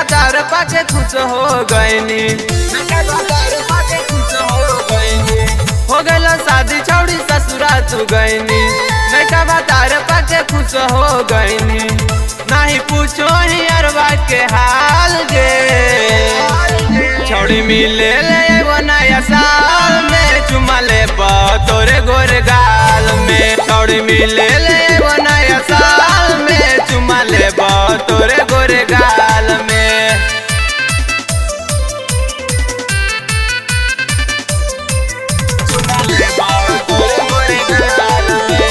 बाजार पाके खुश हो गईनी, हो गइल शादी छौड़ी ससुरा तू गईनी, नैका बाजार पाके खुश हो गईनी। नहीं पूछो ही अरबा के हाल गे, छौड़ी मिले ले एगो नया साल में, चुमा ले तोरे गोरे गाल में। छौड़ी मिले ले एगो नया साल में, चुमा ले तोरे गोरे गाल में। चुमा ले तोरे गोरे गाल में।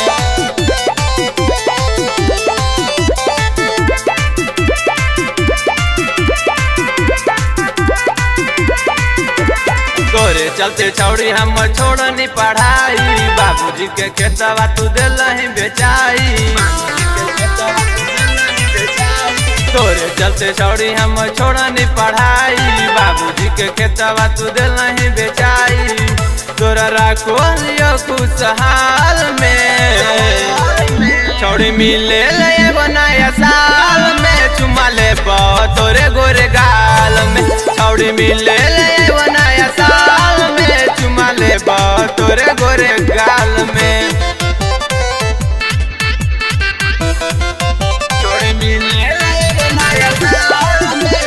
तोरे चलते छौड़ी हम छोड़नी पढ़ाई, बाबूजी के खेतवा तू दिलही बेचाई। तोरे चलते छौड़ी हम छोड़नी पढ़ाई, बाबूजी के खेतवा तू दिलही बेचाई। तोरा राखो लियो खुशहाल में, छौड़ी मिले ले एगो नया साल में, चुमा ले तोरे गोरे गाल में। छौड़ी मिले ले एगो नया साल में, चुमा ले तोरे गोरे गाल में। छौड़ी मिले ले एगो नया साल में।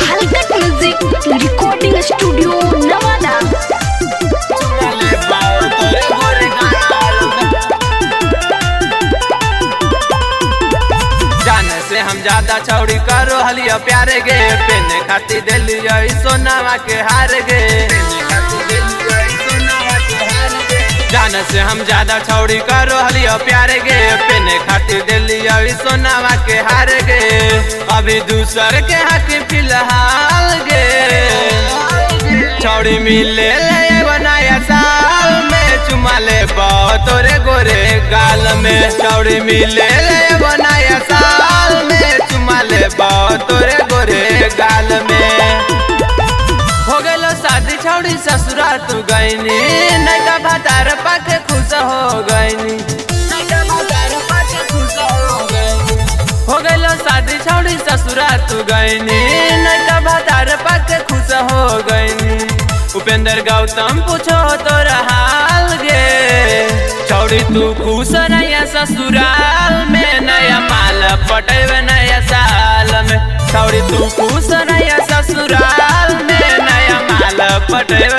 हलकट म्यूजिक रिकॉर्डिंग स्टूडियो नवादा। चुमा ले तोरे गोरे गाल में। जाने से हम ज्यादा छौड़ी करो हलिया प्यारे गे, पेने खाती दिलिया सोनावा के हार गे। जाने से हम ज्यादा छौड़ी करो हलिया प्यारे गे, पेने खाती दिलिया सोनावा के हार गे। अभी दूसर के हक फिलहाल गे, छौड़ी मिले ले एगो नया साल में, चुमा ले तोरे गोरे गाल में। छौड़ी मिले ले एगो नया साल में, चुमा ले तोरे गोरे गाल में। हो गइलो शादी छौड़ी ससुरा तू गईनी, नैका बाजार पाके खुश हो गईनी। हो गइलो शादी छौड़ी ससुरा तू गईनी, नैका बाजार पाके खुश हो गईनी। उपेंद्र गौतम पूछो तोरा हाल गे, छौड़ी तू खुश नया ससुराल में, नया माल पटेवे नया साल में। छौड़ी तू खुश नया ससुराल में, नया माल पटेवे